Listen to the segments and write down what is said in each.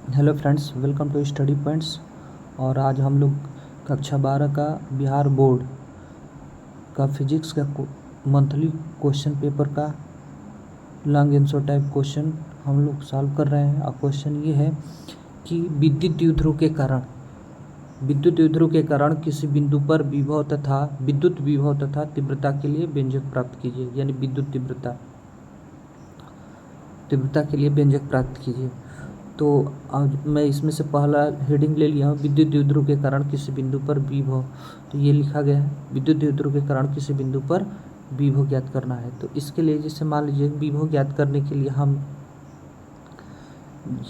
Hello friends, welcome to study points. और आज हम लोग कक्षा 12 का बिहार बोर्ड का फिजिक्स का मंथली क्वेश्चन पेपर का लॉन्ग आंसर टाइप क्वेश्चन हम लोग सॉल्व कर रहे हैं। और क्वेश्चन ये है कि विद्युत द्विध्रुव के कारण किसी बिंदु पर विद्युत विभव तथा तीव्रता के लिए व्यंजक प्राप्त कीजिए। यानी विद्युत तीव्रता के लिए व्यंजक प्राप्त कीजिए। तो आज मैं इसमें से पहला हेडिंग ले लिया हूँ, विद्युत द्विध्रुव के कारण किसी बिंदु पर विभव। तो ये लिखा गया है, विद्युत द्विध्रुव के कारण किसी बिंदु पर विभव ज्ञात करना है। तो इसके लिए जैसे मान लीजिए विभव ज्ञात करने के लिए हम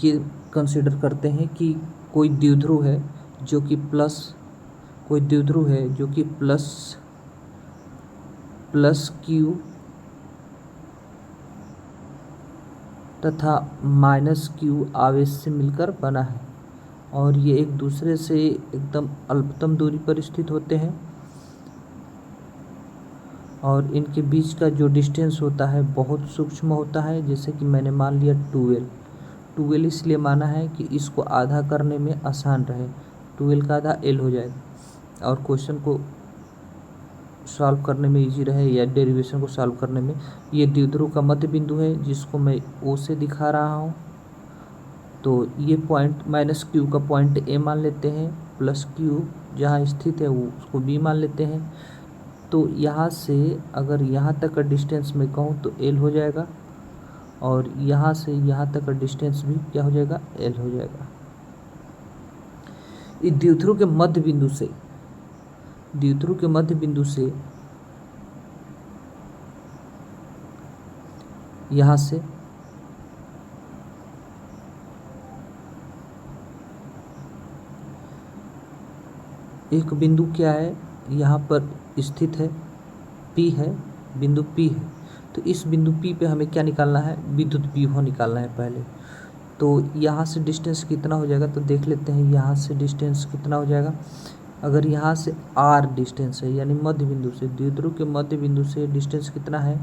ये कंसीडर करते हैं कि कोई द्विध्रुव है जो कि प्लस क्यू तथा माइनस क्यू आवेश से मिलकर बना है, और ये एक दूसरे से एकदम अल्पतम दूरी पर स्थित होते हैं, और इनके बीच का जो डिस्टेंस होता है बहुत सूक्ष्म होता है। जैसे कि मैंने मान लिया 12 इसलिए माना है कि इसको आधा करने में आसान रहे। 12 का आधा L हो जाएगा, और क्वेश्चन को सॉल्व करने में इजी रहे या डेरिवेशन को सॉल्व करने में। ये द्विध्रुव का मध्य बिंदु है जिसको मैं O से दिखा रहा हूँ। तो ये पॉइंट माइनस क्यू का पॉइंट A मान लेते हैं, प्लस क्यू जहाँ स्थित है वो उसको B मान लेते हैं। तो यहाँ से अगर यहाँ तक का डिस्टेंस मैं कहूँ तो L हो जाएगा, और यहाँ से यहाँ तक का डिस्टेंस भी क्या हो जाएगा, L हो जाएगा। इस द्विध्रुव के मध्य बिंदु से यहाँ से एक बिंदु क्या है, यहाँ पर स्थित है, P है, बिंदु P है। तो इस बिंदु P पे हमें क्या निकालना है, विद्युत विभव निकालना है पहले। तो यहाँ से डिस्टेंस कितना हो जाएगा, तो देख लेते हैं यहाँ से डिस्टेंस कितना हो जाएगा। अगर यहाँ से R डिस्टेंस है, यानी मध्य बिंदु से, द्विध्रुव के मध्य बिंदु से डिस्टेंस कितना है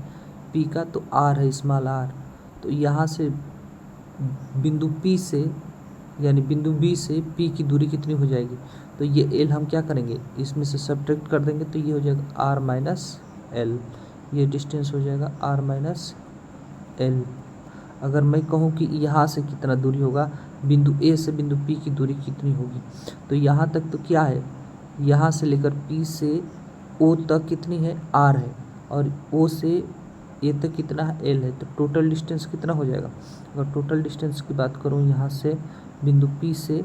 P का, तो R है, स्मॉल r। तो यहाँ से बिंदु P से यानी बिंदु B से P की दूरी कितनी हो जाएगी, तो ये L हम क्या करेंगे, इसमें से सब्ट्रैक्ट कर देंगे, तो ये हो जाएगा R माइनस L। ये डिस्टेंस हो जाएगा R माइनस L। अगर मैं कहूँ कि यहाँ से कितना दूरी होगा, बिंदु A से बिंदु P की दूरी कितनी होगी, तो यहाँ तक तो क्या है, यहाँ से लेकर P से O तक कितनी है, R है, और O से A तक कितना है, L है। तो टोटल डिस्टेंस कितना हो जाएगा, अगर टोटल डिस्टेंस की बात करूँ यहाँ से बिंदु P से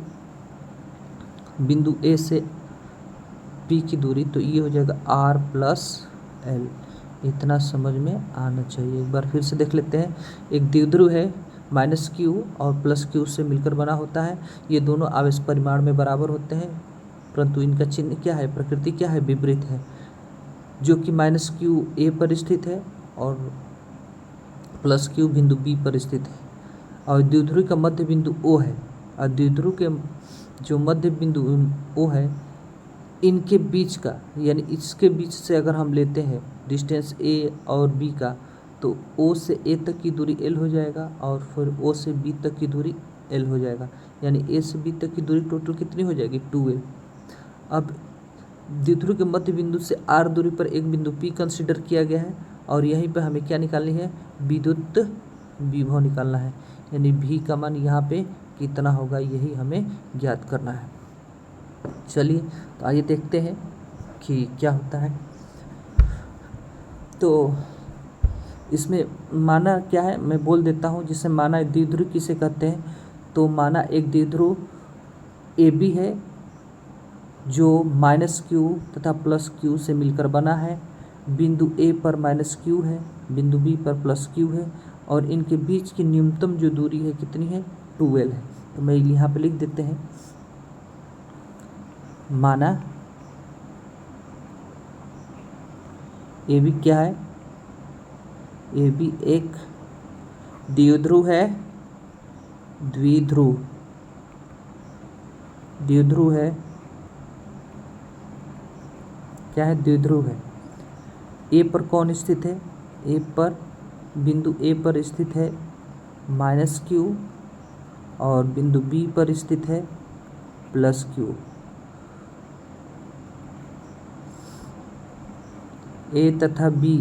बिंदु A से P की दूरी, तो ये हो जाएगा R प्लस L। इतना समझ में आना चाहिए। एक बार फिर से देख लेते हैं। एक द्विध्रुव है, माइनस क्यू और प्लस क्यू से मिलकर बना होता है। ये दोनों आवेश परिमाण में बराबर होते हैं, परंतु इनका चिन्ह क्या है, प्रकृति क्या है, विपरीत है। जो कि माइनस क्यू A पर स्थित है और प्लस क्यू बिंदु B पर स्थित है, और द्विध्रुव का मध्य बिंदु O है। और द्विध्रुव के जो मध्य बिंदु O है, इनके बीच का यानी इसके बीच से अगर हम लेते हैं डिस्टेंस A और B का, तो O से A तक की दूरी L हो जाएगा, और फिर O से B तक की दूरी L हो जाएगा। यानी A से B तक की दूरी टोटल कितनी हो जाएगी, 2L। अब द्विध्रुव के मध्य बिंदु से R दूरी पर एक बिंदु P कंसिडर किया गया है, और यहीं पर हमें क्या निकालनी है, विद्युत विभव निकालना है। यानी V का मान यहाँ पे कितना होगा, यही हमें ज्ञात करना है। चलिए तो आइए देखते हैं कि क्या होता है। तो इसमें माना क्या है, मैं बोल देता हूँ। जिसे माना द्विध्रुव किसे कहते हैं, तो माना एक द्विध्रुव AB है जो माइनस क्यू तथा प्लस क्यू से मिलकर बना है। बिंदु A पर माइनस क्यू है, बिंदु B पर प्लस क्यू है, और इनके बीच की न्यूनतम जो दूरी है कितनी है, 2L है। तो मैं यहाँ पे लिख देते हैं, माना AB क्या है, AB एक द्विध्रुव है, द्विध्रुव है, क्या है, द्विध्रुव है। A पर कौन स्थित है, A पर बिंदु A पर स्थित है माइनस क्यू और बिंदु बी पर स्थित है प्लस क्यू। ए तथा बी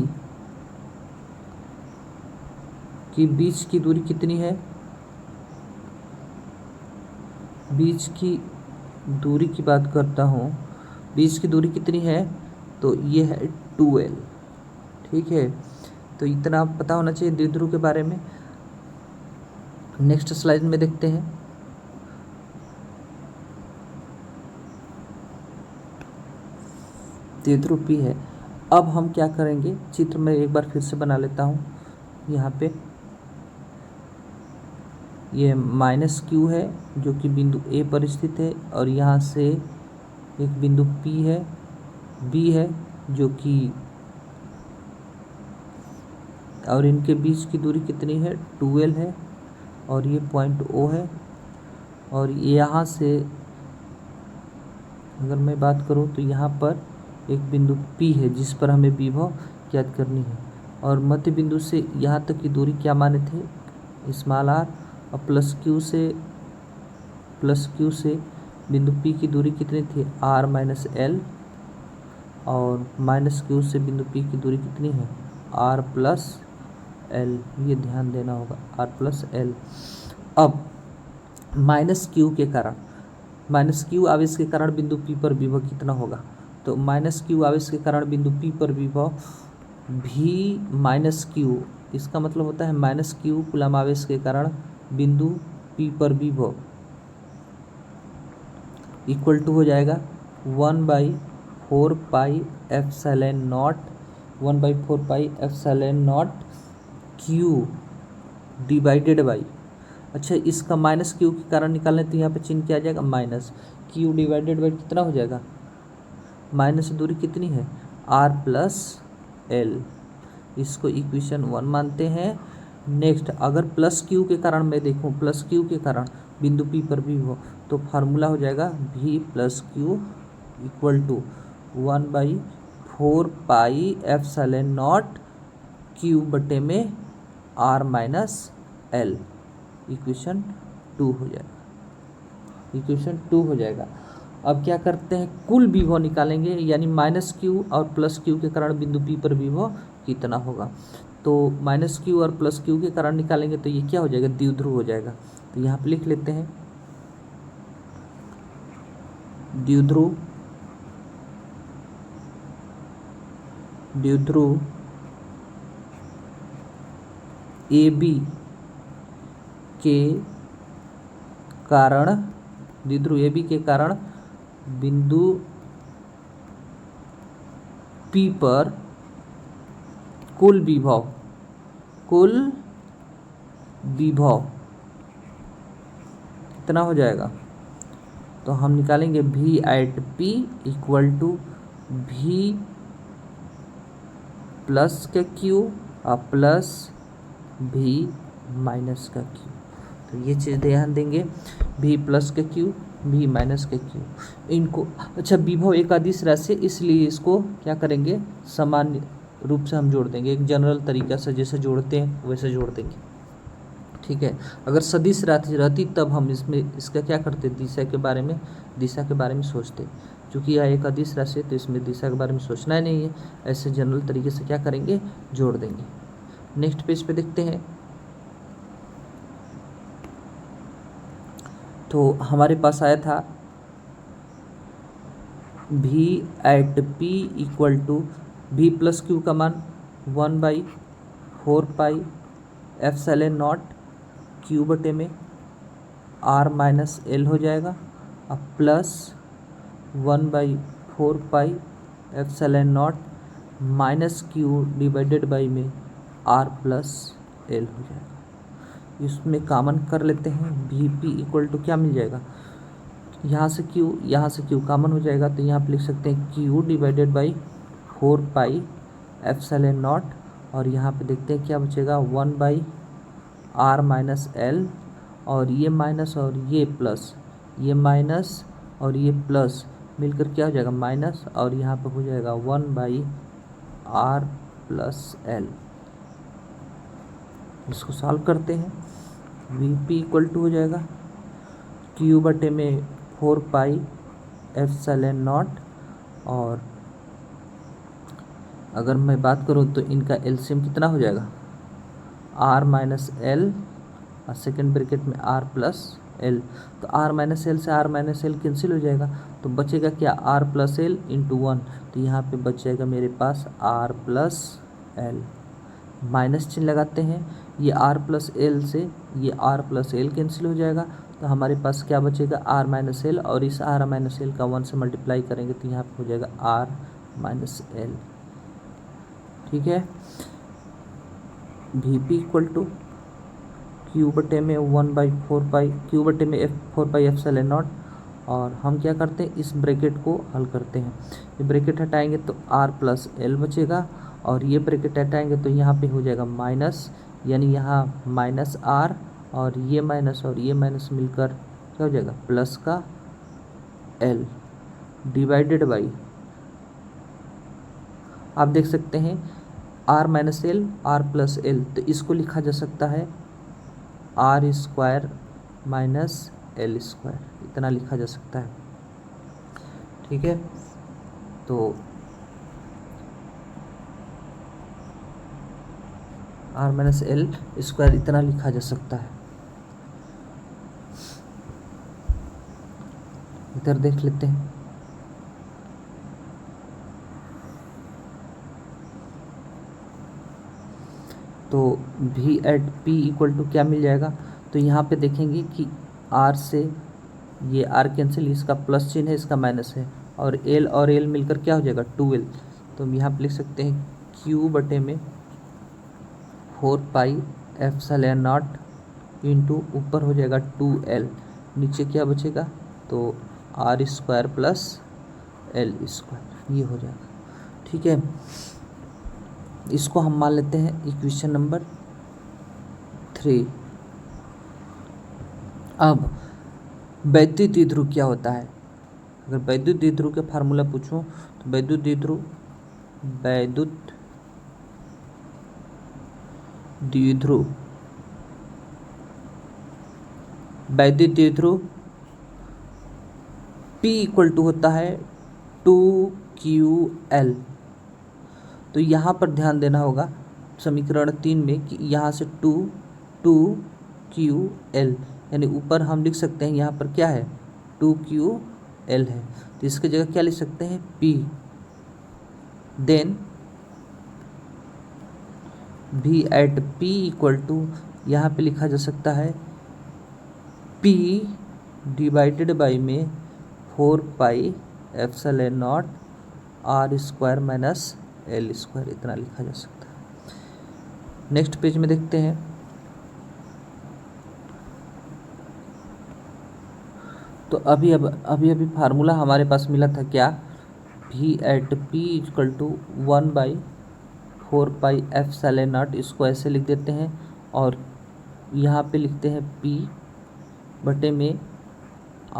के बीच की दूरी कितनी है? बीच की दूरी की बात करता हूँ, बीच की दूरी कितनी है? तो ये है 2l। ठीक है, तो इतना पता होना चाहिए द्विध्रुव के बारे में। नेक्स्ट स्लाइड में देखते हैं। द्विध्रुव P है। अब हम क्या करेंगे, चित्र में एक बार फिर से बना लेता हूँ। यहाँ पे ये माइनस क्यू है जो कि बिंदु ए पर स्थित है, और यहाँ से एक बिंदु P है, B है जो कि, और इनके बीच की दूरी कितनी है? 2l है, और ये पॉइंट O है। और यहाँ से अगर मैं बात करूँ तो यहाँ पर एक बिंदु P है जिस पर हमें विभव ज्ञात करनी है, और मध्य बिंदु से यहाँ तक की दूरी क्या माने थे? Small r। और प्लस क्यू से बिंदु P की दूरी कितनी थी? r minus l। और माइनस क्यू से बिंदु P की दूरी कितनी है? r plus l। ये ध्यान देना होगा, r प्लस l। अब माइनस क्यू आवेश के कारण बिंदु P पर विभव कितना होगा? तो माइनस क्यू आवेश के कारण बिंदु P पर विभव v माइनस क्यू, इसका मतलब होता है माइनस क्यू कूलम आवेश के कारण बिंदु P पर विभव इक्वल टू हो जाएगा 1/4 pi epsilon naught q divided by, अच्छा इसका माइनस क्यू के कारण निकालने तो यहाँ पे चिन्ह क्या आ जाएगा? माइनस क्यू डिवाइडेड बाई कितना हो जाएगा? माइनस दूरी कितनी है? r plus l। इसको इक्वेशन 1 मानते हैं। नेक्स्ट, अगर प्लस क्यू के कारण मैं देखूँ, प्लस क्यू के कारण बिंदु P पर भी हो, तो फार्मूला हो जाएगा v plus q equal to 1/4 pi epsilon naught q बटे में r माइनस l। इक्वेशन 2 हो जाएगा। अब क्या करते हैं, कुल विभव निकालेंगे, यानी माइनस क्यू और प्लस क्यू के कारण बिंदु P पर विभव कितना होगा। तो माइनस क्यू और प्लस क्यू के कारण निकालेंगे तो ये क्या हो जाएगा? द्विध्रुव हो जाएगा। तो यहाँ पे लिख लेते हैं द्विध्रुव AB के कारण, द्विध्रुव AB के कारण बिंदु P पर कुल विभव कितना हो जाएगा? तो हम निकालेंगे V at P equal to V plus का Q और प्लस V माइनस का Q। तो ये चीज़ ध्यान देंगे, V प्लस का Q, V माइनस का Q। इनको, अच्छा विभव एक अदिश राशि, इसलिए इसको क्या करेंगे? सामान्य रूप से हम जोड़ देंगे, एक जनरल तरीका से जैसे जोड़ते हैं वैसे जोड़ देंगे। ठीक है, अगर सदिश राशि रहती तब हम इसका क्या करते? दिशा के बारे में सोचते। क्योंकि यह एक अदिश राशि है तो इसमें दिशा के बारे में सोचना ही नहीं है, ऐसे जनरल तरीके से क्या करेंगे? जोड़ देंगे। नेक्स्ट पेज पे देखते हैं। तो हमारे पास आया था V at P equal to V plus q का मान 1/4 पाई एप्सिलॉन नॉट क्यू बटे में r माइनस l हो जाएगा, अब plus 1/4 pi epsilon not minus Q divided by में r प्लस l हो जाएगा। इसमें कॉमन कर लेते हैं, Vp इक्वल टू क्या मिल जाएगा? यहाँ से Q कॉमन हो जाएगा, तो यहाँ पे लिख सकते हैं Q divided by 4 pi epsilon not, और यहाँ पे देखते हैं क्या बचेगा? 1/r माइनस l, और ये माइनस और ये प्लस, ये माइनस और ये प्लस मिलकर क्या हो जाएगा? माइनस, और यहाँ पे हो जाएगा 1/r प्लस l। इसको सॉल्व करते हैं, Vp इक्वल टू हो जाएगा Q बटे में 4 पाई एप्सिलॉन नॉट, और अगर मैं बात करूँ तो इनका एलसीएम कितना हो जाएगा, R माइनस एल और सेकेंड ब्रैकेट में R प्लस एल। तो R माइनस एल से R माइनस एल कैंसिल हो जाएगा, तो बचेगा क्या, R प्लस एल इंटू 1। तो यहाँ पे बच जाएगा मेरे पास R प्लस एल। माइनस चिन्ह लगाते हैं, ये R प्लस एल से ये R प्लस एल कैंसिल हो जाएगा, तो हमारे पास क्या बचेगा, R माइनस एल, और इस R माइनस एल का 1 से मल्टीप्लाई करेंगे तो यहाँ पे हो जाएगा R माइनस एल। ठीक है, V P equal to Q बटे में 1/4 पाई, Q बटे में 4 पाई एप्सिलॉन नॉट, और हम क्या करते हैं, इस ब्रैकेट को हल करते हैं। ये ब्रैकेट हटाएंगे तो R प्लस एल बचेगा, और ये ब्रैकेट हटाएंगे तो यहाँ पे हो जाएगा माइनस, यानी यहाँ माइनस R और ये माइनस मिलकर क्या हो जाएगा, प्लस का L डिवाइडेड बाई, आप देख सकते हैं R minus L, R plus L, तो इसको लिखा जा सकता है R square minus L square, इतना लिखा जा सकता है। ठीक है, तो R माइनस एल स्क्वायर इतना लिखा जा सकता है। इधर देख लेते हैं, तो V at P equal to क्या मिल जाएगा, तो यहाँ पे देखेंगे कि R से ये R कैंसिल, इसका प्लस चिन्ह है, इसका माइनस है, और L मिलकर क्या हो जाएगा 2L। तो हम यहाँ पे लिख सकते हैं Q बटे में 4 पाई एप्सिलॉन नॉट इंटू ऊपर हो जाएगा 2L, नीचे क्या बचेगा, तो R square plus L square, ये हो जाएगा। ठीक है, इसको हम मान लेते हैं इक्वेशन नंबर 3। अब वैद्युत द्विध्रुव क्या होता है, अगर वैद्युत द्विध्रुव के फार्मूला पूछूं तो वैद्युत द्विध्रुव P इक्वल टू होता है 2QL। तो यहाँ पर ध्यान देना होगा समीकरण 3 में कि यहाँ से 2QL, यानी ऊपर हम लिख सकते हैं यहाँ पर क्या है 2QL है, तो इसकी जगह क्या लिख सकते हैं P, then V at P equal to यहाँ पे लिखा जा सकता है P डिवाइडेड बाई में 4 पाई epsilon not R square minus L square, इतना लिखा जा सकता है। नेक्स्ट पेज में देखते हैं, तो अभी फार्मूला हमारे पास मिला था क्या, V at P equal to 1/4 pi epsilon naught, इसको ऐसे लिख देते हैं, और यहाँ पे लिखते हैं P बटे में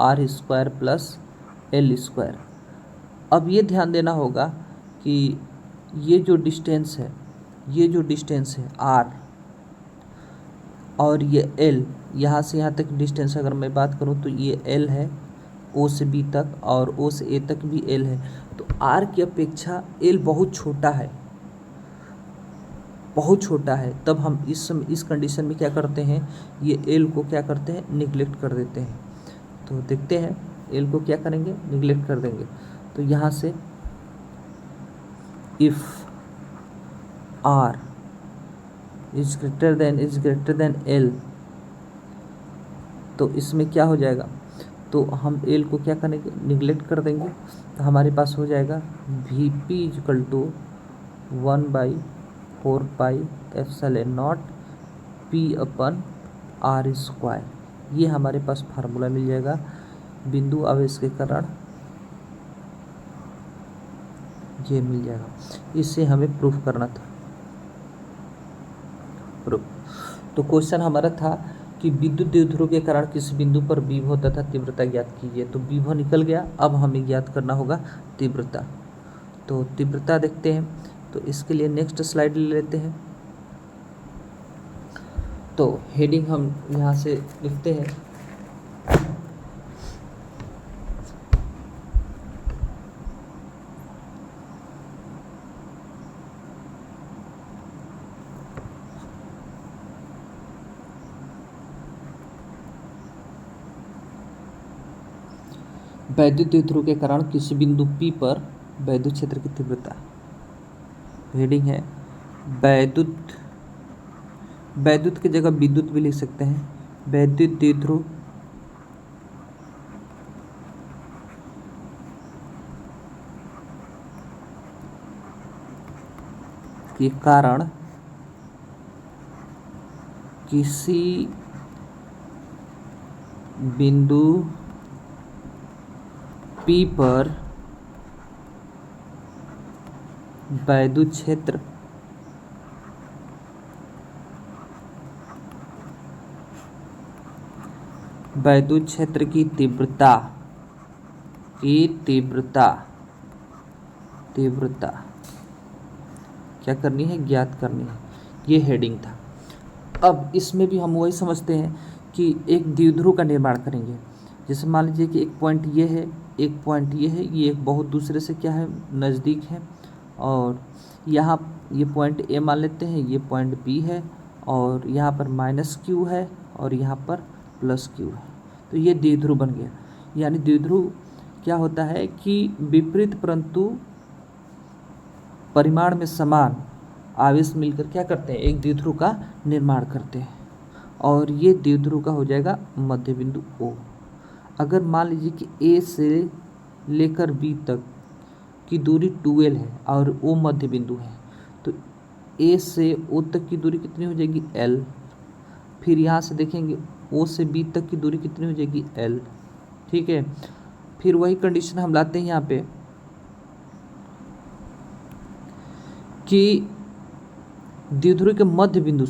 R square plus L square. अब ये ध्यान देना होगा कि ये जो डिस्टेंस है R और ये L, यहाँ से यहाँ तक डिस्टेंस अगर मैं बात करूँ तो ये L है O से B तक, और O से A तक भी L है। तो R की अपेक्षा L बहुत छोटा है, तब हम इस कंडीशन में क्या करते हैं, ये L को क्या करते हैं, निगलेक्ट कर देते हैं। तो देखते हैं L को क्या करेंगे, निगलेक्ट कर देंगे। तो यहाँ से if R is greater than L, तो इसमें क्या हो जाएगा, तो हम L को क्या करेंगे, निगलेक्ट कर देंगे। तो हमारे पास हो जाएगा Vp equal to 1/4 pi epsilon naught P upon R square, ये हमारे पास फार्मूला मिल जाएगा बिंदु आवेश के कारण, ये मिल जाएगा। इससे हमें प्रूफ करना था, तो क्वेश्चन हमारा था कि विद्युत द्विध्रुव के कारण किस बिंदु पर विभव तथा तीव्रता ज्ञात कीजिए। तो विभव निकल गया, अब हमें ज्ञात करना होगा तीव्रता। तो तीव्रता देखते हैं, तो इसके लिए नेक्स्ट स्लाइड ले लेते हैं। तो हेडिंग हम यहाँ से लिखते हैं वैद्युत द्विध्रुव के कारण किसी बिंदु P पर वैद्युत क्षेत्र की तीव्रता, हेडिंग है वैद्युत, वैद्युत की जगह विद्युत भी लिख सकते हैं। वैद्युत द्विध्रुव के कारण किसी बिंदु P पर वैद्युत क्षेत्र की तीव्रता क्या करनी है, ज्ञात करनी है। ये हेडिंग था। अब इसमें भी हम वही समझते हैं कि एक द्विध्रुव का निर्माण करेंगे। जैसे मान लीजिए कि एक पॉइंट ये है, एक पॉइंट ये है, ये एक बहुत दूसरे से क्या है, नज़दीक है, और यहाँ ये पॉइंट ए मान लेते हैं, ये पॉइंट बी है, और यहाँ पर -q है और यहाँ पर +q है। तो ये द्विध्रुव बन गया। यानी द्विध्रुव क्या होता है कि विपरीत परंतु परिमाण में समान आवेश मिलकर क्या करते हैं, एक द्विध्रुव का निर्माण करते हैं, और ये द्विध्रुव का हो जाएगा मध्य बिंदु O। अगर मान लीजिए कि A से लेकर B तक की दूरी 2L है और O मध्य बिंदु है, तो A से O तक की दूरी कितनी हो जाएगी, L। फिर यहाँ से देखेंगे O से B तक की दूरी कितनी हो जाएगी, L। ठीक है, फिर वही कंडीशन हम लाते हैं यहाँ पे कि द्विध्रुव के मध्य बिंदु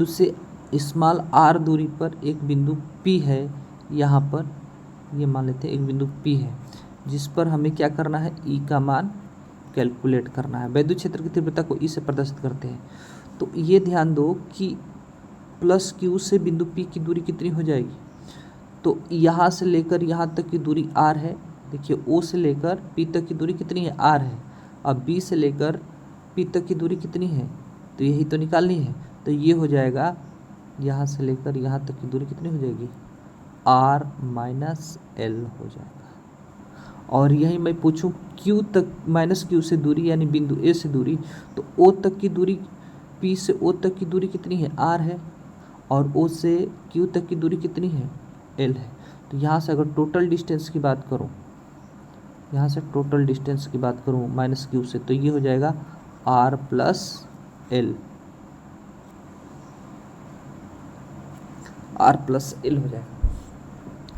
से स्मॉल r दूरी पर एक बिंदु P है। यहाँ पर ये मान लेते हैं एक बिंदु P है, जिस पर हमें क्या करना है, E का मान कैलकुलेट करना है। वैद्युत क्षेत्र की तीव्रता को E से प्रदर्शित करते हैं। तो ये ध्यान दो कि +q से बिंदु P की दूरी कितनी हो जाएगी, तो यहाँ से लेकर यहाँ तक की दूरी r है। देखिए O से लेकर P तक की दूरी कितनी है, r है। अब B से लेकर P तक की दूरी कितनी है, तो यही तो निकालनी है। तो ये हो जाएगा, यहाँ से लेकर यहाँ तक की दूरी कितनी हो जाएगी, r - l हो जाएगा। और यही मैं पूछूं Q तक -q से दूरी यानी बिंदु A से दूरी, तो O तक की दूरी, P से O तक की दूरी कितनी है, r है, और O से Q तक की दूरी कितनी है, l है। तो यहाँ से अगर टोटल डिस्टेंस की बात करूँ, -q से, तो ये हो जाएगा r + l, हो जाएगा।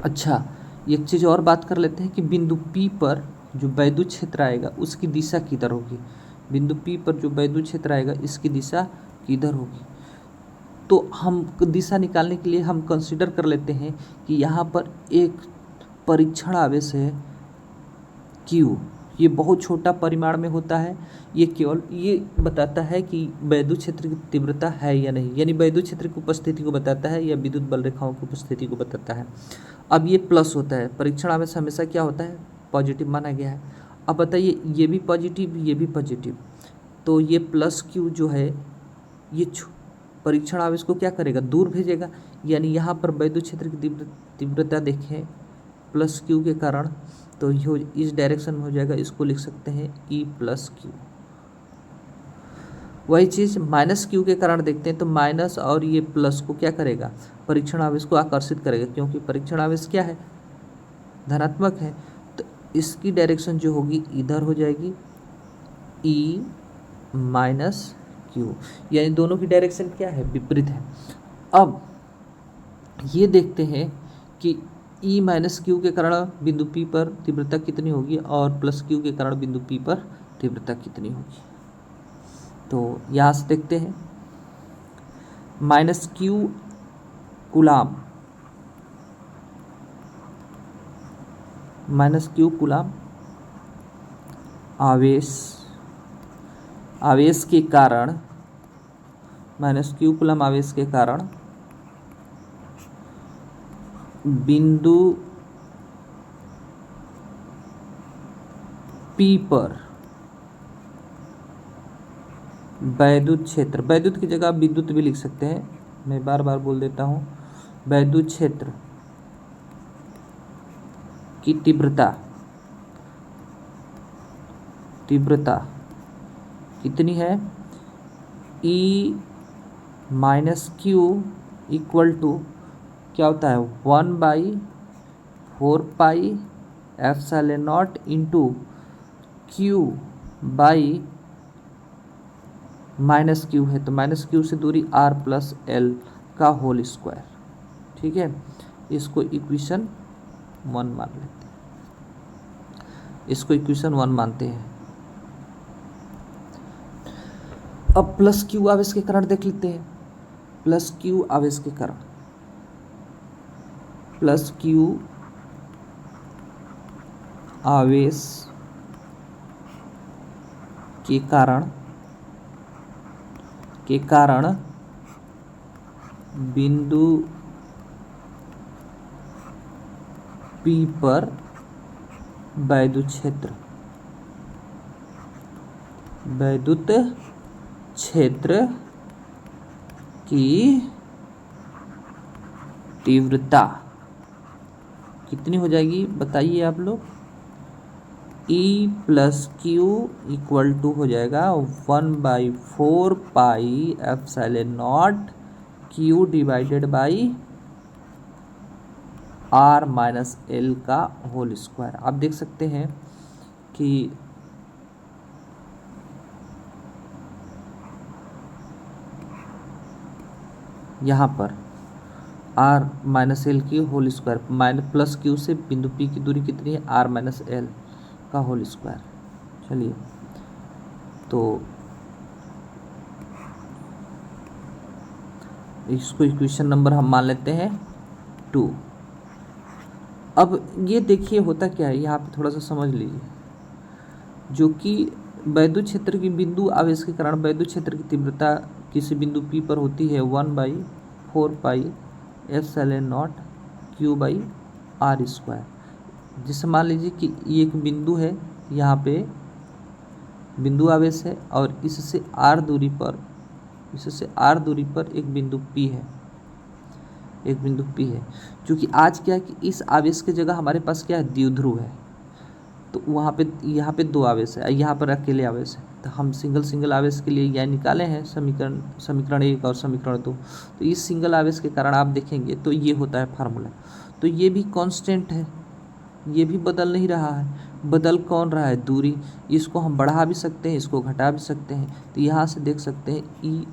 अच्छा, एक चीज़ और बात कर लेते हैं कि बिंदु P पर जो वैद्युत क्षेत्र आएगा उसकी दिशा किधर होगी। बिंदु P पर जो वैद्युत क्षेत्र आएगा इसकी दिशा किधर होगी। तो हम दिशा निकालने के लिए हम कंसीडर कर लेते हैं कि यहाँ पर एक परीक्षण आवेश है Q। ये बहुत छोटा परिमाण में होता है। ये केवल ये बताता है कि वैद्युत क्षेत्र की तीव्रता है या नहीं, यानी वैद्युत क्षेत्र की उपस्थिति को बताता है या विद्युत बल रेखाओं की उपस्थिति को बताता है। अब ये प्लस होता है, परीक्षण आवेश हमेशा क्या होता है, पॉजिटिव माना गया है। अब बताइए, ये भी पॉजिटिव, ये भी पॉजिटिव, तो ये +q जो है ये परीक्षण आवेश को क्या करेगा, दूर भेजेगा। यानी यहाँ पर वैद्युत क्षेत्र की तीव्रता देखें +q के कारण, तो ये इस डायरेक्शन में हो जाएगा। इसको लिख सकते हैं E + q। वही चीज़ -q के कारण देखते हैं, तो माइनस और ये प्लस को क्या करेगा, परीक्षण आवेश को आकर्षित करेगा, क्योंकि परीक्षण आवेश क्या है, धनात्मक है। तो इसकी डायरेक्शन जो होगी इधर हो जाएगी, E - q, यानी दोनों की डायरेक्शन क्या है, विपरीत है। अब ये देखते हैं कि E - q के कारण बिंदु P पर तीव्रता कितनी होगी और +q के कारण बिंदु P पर तीव्रता कितनी होगी। तो यहाँ से देखते हैं, -q कूलाम, आवेश के कारण, -q कूलाम आवेश के कारण बिंदु P पर वैद्युत क्षेत्र, वैद्युत की जगह आप विद्युत भी लिख सकते हैं, मैं बार बार बोल देता हूँ, वैद्युत क्षेत्र की तीव्रता कितनी है, E minus q equal to क्या होता है, 1/4 pi epsilon naught into q by minus q है, तो माइनस क्यू से दूरी R प्लस एल का होल स्क्वायर। ठीक है, इसको इक्वेशन 1 मान लेते हैं, इसको इक्वेशन 1 मानते हैं। अब प्लस क्यू आवेश के कारण देख लेते हैं, प्लस क्यू आवेश के कारण, प्लस क्यू आवेश के कारण बिंदु P पर वैद्युत क्षेत्र की तीव्रता कितनी हो जाएगी बताइए आप लोग, E plus q equal to हो जाएगा 1/4 pi epsilon naught q divided by R minus L का होल स्क्वायर। आप देख सकते हैं कि यहाँ पर R माइनस एल की whole square minus plus q से बिंदु P की दूरी कितनी है, R माइनस एल का होल स्क्वायर। चलिए, तो इसको इक्वेशन नंबर हम मान लेते हैं 2। अब ये देखिए होता क्या है, यहाँ पे थोड़ा सा समझ लीजिए, जो कि वैद्युत क्षेत्र की बिंदु आवेश के कारण वैद्युत क्षेत्र की तीव्रता किसी बिंदु P पर होती है 1/4 pi epsilon naught Q by R square. जिससे मान लीजिए कि ये एक बिंदु है, यहाँ पे बिंदु आवेश है और इससे R दूरी पर एक बिंदु P है, क्योंकि आज क्या है कि इस आवेश की जगह हमारे पास क्या है, द्विध्रुव है, तो यहाँ पे 2 आवेश है, यहाँ पर अकेले आवेश है, तो हम सिंगल आवेश के लिए यह निकाले हैं समीकरण 1 और समीकरण 2। तो इस सिंगल आवेश के कारण आप देखेंगे तो ये होता है फार्मूला, तो ये भी कांस्टेंट है, ये भी बदल नहीं रहा है, बदल कौन रहा है, दूरी। इसको हम बढ़ा भी सकते हैं, इसको घटा भी सकते हैं, तो यहाँ से देख सकते हैं E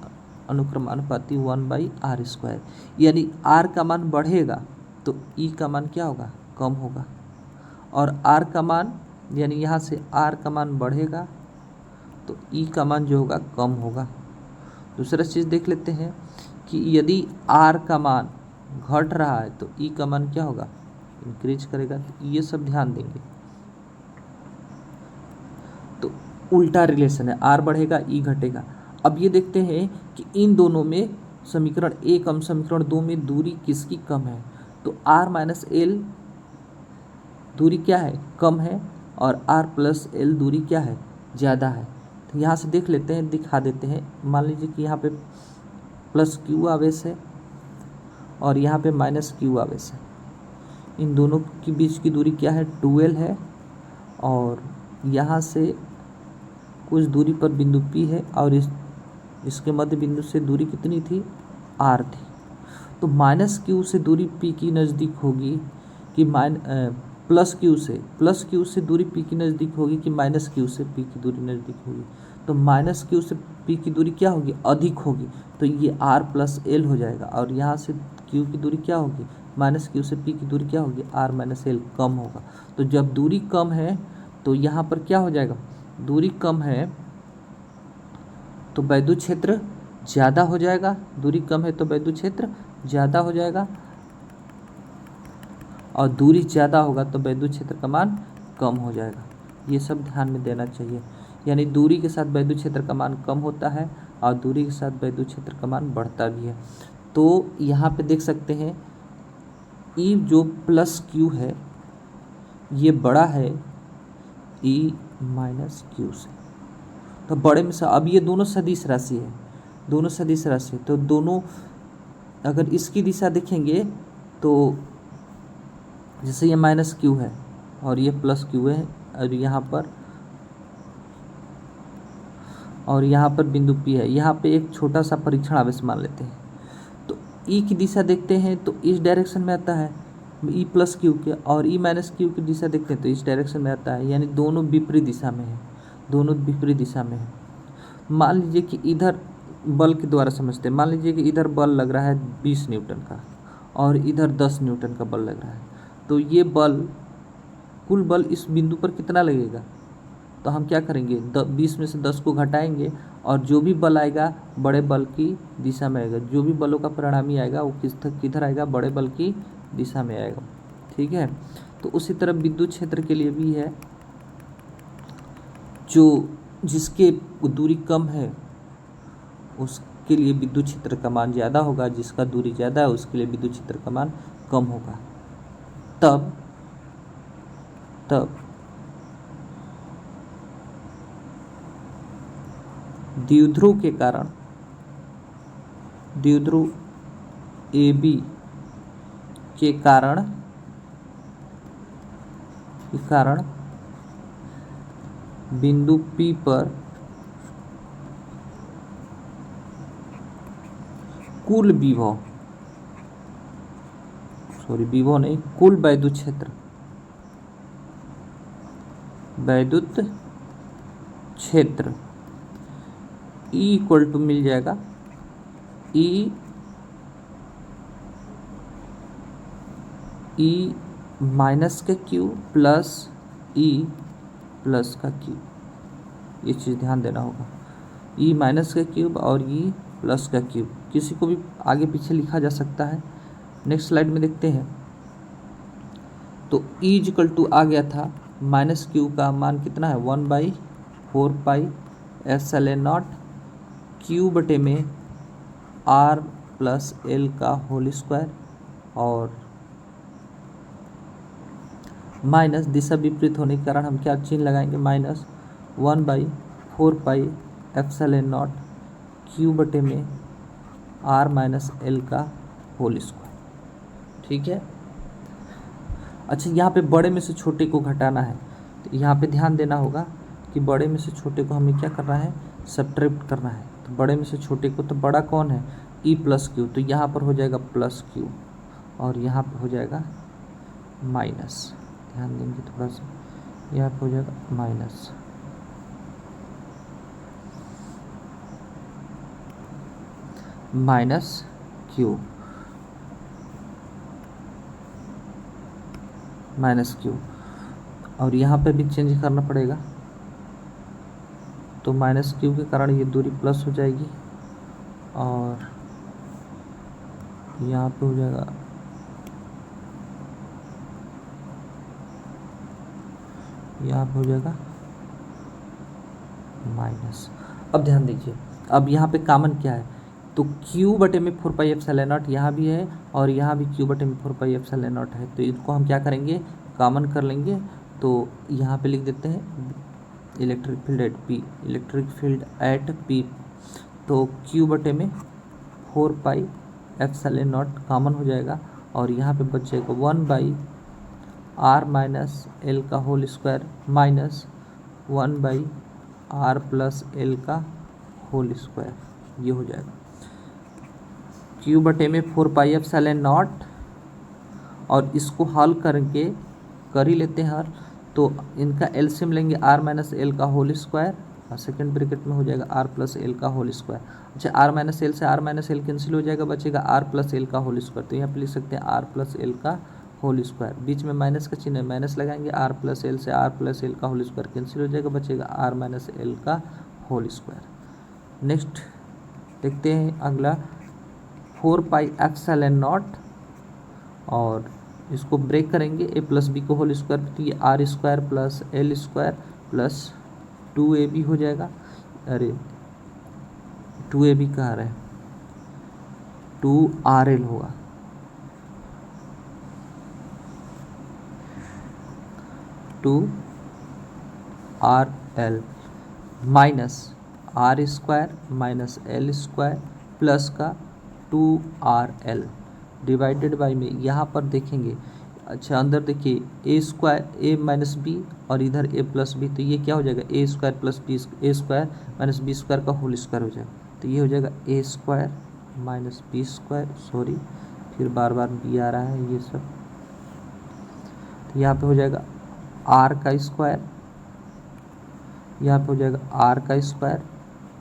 अनुक्रमानुपाती 1/R स्क्वायर, यानी R का मान बढ़ेगा तो E का मान क्या होगा, कम होगा, और R का मान यानी यहाँ से R का मान बढ़ेगा तो E का मान जो होगा कम होगा। दूसरा चीज़ देख लेते हैं कि यदि R का मान घट रहा है तो E का मान क्या होगा, इंक्रीज करेगा, तो ये सब ध्यान देंगे। तो उल्टा रिलेशन है, R बढ़ेगा E घटेगा। अब ये देखते हैं कि इन दोनों में समीकरण 1 और समीकरण 2 में दूरी किसकी कम है, तो R माइनस एल दूरी क्या है, कम है, और R प्लस एल दूरी क्या है, ज़्यादा है। तो यहाँ से देख लेते हैं, दिखा देते हैं। मान लीजिए कि यहाँ पे प्लस क्यू आवेश है और यहाँ पे माइनस क्यू आवेश है, इन दोनों के बीच की दूरी क्या है, 2L है, और यहाँ से कुछ दूरी पर बिंदु P है और इसके मध्य बिंदु से दूरी कितनी थी, R थी। तो माइनस क्यू से दूरी P की नज़दीक होगी कि प्लस क्यू से दूरी P की नज़दीक होगी कि माइनस क्यू से P की दूरी नज़दीक होगी। तो माइनस क्यू से P की दूरी क्या होगी, अधिक होगी, तो ये R प्लस एल हो जाएगा, और यहाँ से Q की दूरी क्या होगी, माइनस क्यू से P की दूरी क्या होगी, R माइनस एल, कम होगा। तो जब दूरी कम है तो यहाँ पर क्या हो जाएगा, दूरी कम है तो वैद्युत क्षेत्र ज़्यादा हो जाएगा, दूरी कम है तो वैद्युत क्षेत्र ज़्यादा हो जाएगा, और दूरी ज़्यादा होगा तो वैद्युत क्षेत्र का मान कम हो जाएगा। ये सब ध्यान में देना चाहिए, यानी दूरी के साथ वैद्युत क्षेत्र का मान कम होता है और दूरी के साथ वैद्युत क्षेत्र का मान बढ़ता भी है। तो यहाँ पे देख सकते हैं E जो प्लस क्यू है ये बड़ा है E माइनस क्यू से, तो बड़े में से अब ये दोनों सदिश राशि है, तो दोनों अगर इसकी दिशा देखेंगे तो जैसे ये माइनस क्यू है और ये प्लस क्यू है, और यहाँ पर बिंदु P है। यहाँ पे एक छोटा सा परीक्षण आवेश मान लेते हैं। तो E की दिशा देखते हैं तो इस डायरेक्शन में आता है E प्लस क्यू के, और E माइनस क्यू की दिशा देखते हैं तो इस डायरेक्शन में आता है, यानी दोनों विपरीत दिशा में है, दोनों विपरीत दिशा में है। मान लीजिए कि इधर बल के द्वारा समझते हैं, मान लीजिए कि इधर बल लग रहा है 20 न्यूटन का और इधर 10 न्यूटन का बल लग रहा है, तो ये बल, कुल बल इस बिंदु पर कितना लगेगा? तो हम क्या करेंगे, 20 में से 10 को घटाएंगे और जो भी बल आएगा बड़े बल की दिशा में आएगा, जो भी बलों का परिणामी आएगा वो किधर आएगा? बड़े बल की दिशा में आएगा। ठीक है, तो उसी तरह विद्युत क्षेत्र के लिए भी है, जो जिसके दूरी कम है उसके लिए विद्युत क्षेत्र का मान ज़्यादा होगा, जिसका दूरी ज़्यादा है उसके लिए विद्युत क्षेत्र का मान कम होगा। तब द्विध्रुव के कारण, द्विध्रुव AB के कारण बिंदु P पर कुल विभव, कुल वैद्युत क्षेत्र E इक्वल टू मिल जाएगा E माइनस का क्यू प्लस E प्लस का क्यूब। ये चीज़ ध्यान देना होगा, E माइनस का क्यूब और E प्लस का क्यूब, किसी को भी आगे पीछे लिखा जा सकता है। नेक्स्ट स्लाइड में देखते हैं। तो E इक्वल टू आ गया था, माइनस क्यू का मान कितना है? 1/4 पाई एप्सिलॉन नॉट क्यू बटे में R प्लस L का होल स्क्वायर, और माइनस दिशा विपरीत होने के कारण हम क्या चिन्ह लगाएंगे? Minus 1/4 pi epsilon naught q बटे में R माइनस L का होल स्क्वायर। ठीक है, अच्छा यहाँ पे बड़े में से छोटे को घटाना है, तो यहाँ पे ध्यान देना होगा कि बड़े में से छोटे को हमें क्या करना है? सब्ट्रैक्ट करना है। तो बड़े में से छोटे को, तो बड़ा कौन है? E प्लस क्यू, तो यहाँ पर हो जाएगा प्लस क्यू और यहाँ पर हो जाएगा माइनस। ध्यान देंगे थोड़ा सा, यहाँ पर हो जाएगा माइनस क्यू, और यहाँ पे भी चेंज करना पड़ेगा। तो माइनस क्यू के कारण ये दूरी प्लस हो जाएगी और यहाँ पे हो जाएगा माइनस। अब ध्यान दीजिए, अब यहाँ पे कॉमन क्या है? तो Q बटे में 4 पाई एप्सिलॉन नॉट यहाँ भी है और यहाँ भी Q बटे में 4 पाई एप्सिलॉन नॉट है, तो इनको हम क्या करेंगे? कॉमन कर लेंगे। तो यहाँ पे लिख देते हैं इलेक्ट्रिक फील्ड एट P, तो Q बटे में 4 पाई एप्सिलॉन नॉट कॉमन हो जाएगा और यहाँ पे बच जाएगा 1/R माइनस L का whole square minus 1/R plus L का होल स्क्वायर, ये हो जाएगा। Q बटे में 4 पाई एप्सिलॉन नॉट, और इसको हल करके कर ही लेते हैं हल, तो इनका एलसीएम लेंगे R माइनस L का होल स्क्वायर और सेकेंड ब्रैकेट में हो जाएगा R प्लस L का होल स्क्वायर। अच्छा, R माइनस L से R माइनस L कैंसिल हो जाएगा, बचेगा R प्लस L का होल स्क्वायर। तो यहाँ पे लिख सकते हैं R प्लस L का होल स्क्वायर, बीच में माइनस का चिन्ह है, माइनस लगाएंगे, R प्लस L से R प्लस L का होल स्क्वायर कैंसिल हो जाएगा, बचेगा R माइनस L का होल स्क्वायर। नेक्स्ट देखते हैं अगला, 4 पाई एप्सिलॉन नॉट, और इसको ब्रेक करेंगे, A प्लस बी को होल स्क्वायर, तो ये R square plus L square plus 2AB हो जाएगा। अरे 2AB कहाँ रहे, 2RL होगा, 2RL minus R square minus L square plus का 2RL डिवाइडेड बाई में यहाँ पर देखेंगे, अच्छा अंदर देखिए ए स्क्वायर ए माइनस बी और इधर ए प्लस बी, तो ये क्या हो जाएगा a square plus b a square minus b square का होल स्क्वायर हो जाएगा, तो ये हो जाएगा a square minus b square, sorry फिर बार बार बी आ रहा है ये सब, तो यहाँ पे हो जाएगा आर का स्क्वायर, यहाँ पे हो जाएगा आर का स्क्वायर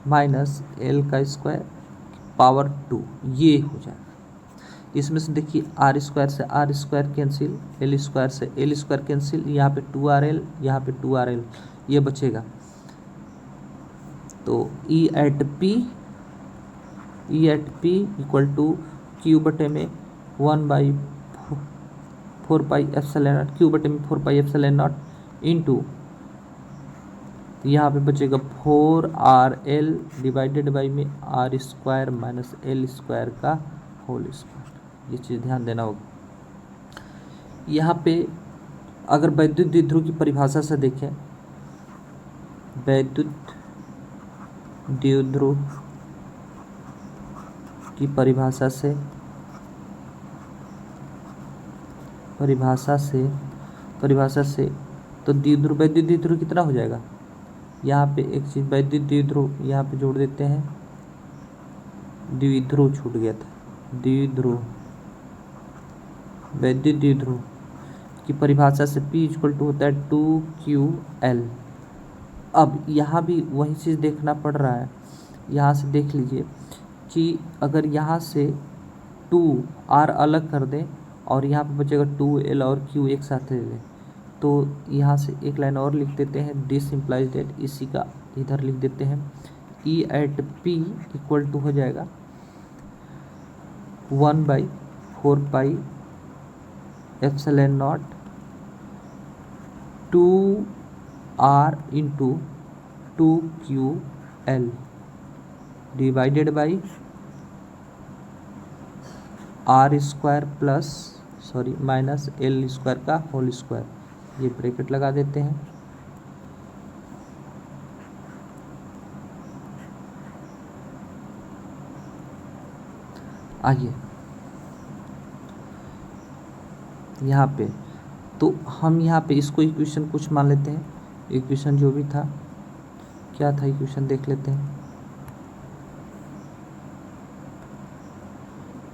माइनस एल का स्क्वायर पावर 2, ये हो जाएगा। इसमें से देखिए आर स्क्वायर से R square cancel, L square से एल स्क्वायर कैंसिल, यहाँ पे 2RL यहाँ पे 2RL ये बचेगा, तो E at P equal to Q बटे में 1/4 पाई एप्सिलॉन नॉट, क्यू बटे में 4 पाई एप्सिलॉन नॉट इंटू यहाँ पे बचेगा 4RL डिवाइडेड बाई में R square minus L square का होल स्क्वायर, ये चीज़ ध्यान देना होगा। यहाँ पे अगर वैद्युत द्विध्रुव की परिभाषा से देखें, वैद्युत द्विध्रुव की परिभाषा से तो द्विध्रुव वैद्युत द्विध्रुव कितना हो जाएगा, यहाँ पे एक चीज़ वैद्युत द्विध्रुव यहाँ पे जोड़ देते हैं, द्विध्रुव छूट गया था, द्विध्रुव वैद्युत द्विध्रुव की परिभाषा से P इक्वल टू होता है 2QL। अब यहाँ भी वही चीज़ देखना पड़ रहा है, यहाँ से देख लीजिए कि अगर यहाँ से 2R अलग कर दें और यहाँ पे बचेगा 2L और Q एक साथ ले लें, तो यहाँ से एक लाइन और लिख देते हैं, दिस इम्प्लाइज दैट, इसी का इधर लिख देते हैं, E at P equal to हो जाएगा 1/4 pi epsilon naught 2R into 2QL divided by R square plus sorry minus L square का होल स्क्वायर, ये ब्रैकेट लगा देते हैं। आइए यहाँ पे तो हम यहाँ पे इसको इक्वेशन कुछ मान लेते हैं, इक्वेशन जो भी था, क्या था इक्वेशन देख लेते हैं,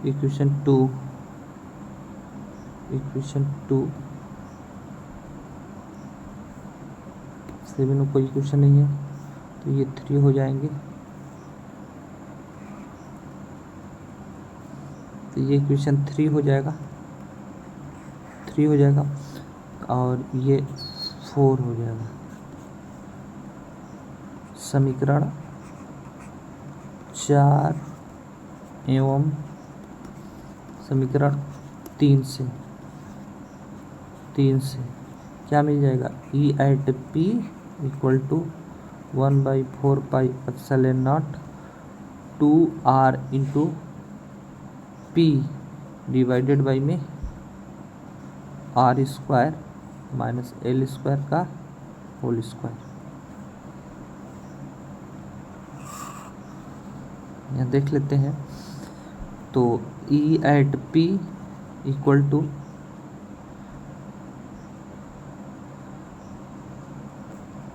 इक्वेशन 2 7 में कोई इक्वेशन नहीं है तो ये 3 हो जाएंगे, तो ये इक्वेशन 3 हो जाएगा और ये 4 हो जाएगा। समीकरण 4 एवं समीकरण 3 से क्या मिल जाएगा, E at P equal to 1/4 pi epsilon naught 2R into P divided by में R square minus L square का होल स्क्वायर। यहाँ देख लेते हैं, तो E at P equal to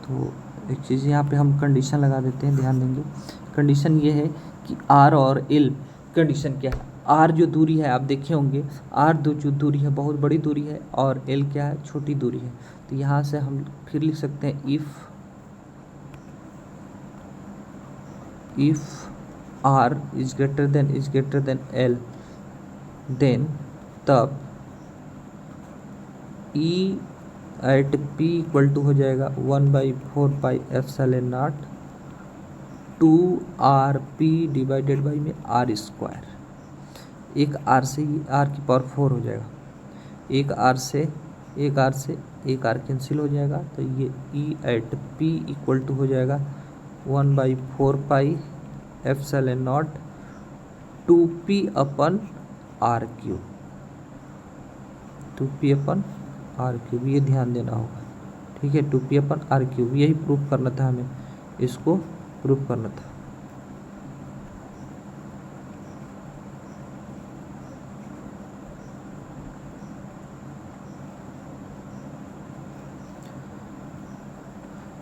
तो एक चीज़ यहाँ पे हम कंडीशन लगा देते हैं, ध्यान देंगे। कंडीशन ये है कि R और L, कंडीशन क्या है, R जो दूरी है आप देखे होंगे, R जो दूरी है बहुत बड़ी दूरी है और L क्या है छोटी दूरी है, तो यहाँ से हम फिर लिख सकते हैं if R is greater than L then तब E at P equal to हो जाएगा 1/4 pi epsilon naught 2RP divided by में आर स्क्वायर, एक R से ही R की पावर 4 हो जाएगा, एक R कैंसिल हो जाएगा, तो ये E at P equal to हो जाएगा 1/4 pi epsilon naught 2P upon R cube, 2P upon R cube, ये ध्यान देना होगा, ठीक है। 2P अपन R क्यूब, यही प्रूफ करना था हमें, इसको प्रूफ करना था।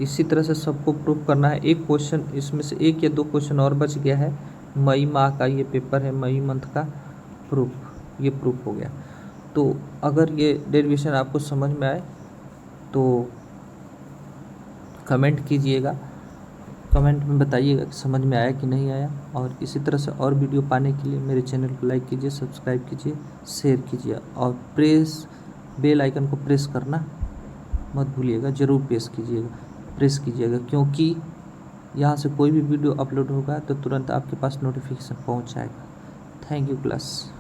इसी तरह से सबको प्रूफ करना है। एक क्वेश्चन इसमें से 1 या 2 क्वेश्चन और बच गया है, मई माह का ये पेपर है, मई मंथ का प्रूफ, ये प्रूफ हो गया। तो अगर ये डेरिवेशन आपको समझ में आए तो कमेंट कीजिएगा, कमेंट में बताइएगा कि समझ में आया कि नहीं आया। और इसी तरह से और वीडियो पाने के लिए मेरे चैनल को लाइक कीजिए, सब्सक्राइब कीजिए, शेयर कीजिए और बेल आइकन को प्रेस करना मत भूलिएगा, ज़रूर प्रेस कीजिएगा, क्योंकि यहाँ से कोई भी वीडियो अपलोड होगा तो तुरंत आपके पास नोटिफिकेशन पहुँच जाएगा। Thank you class.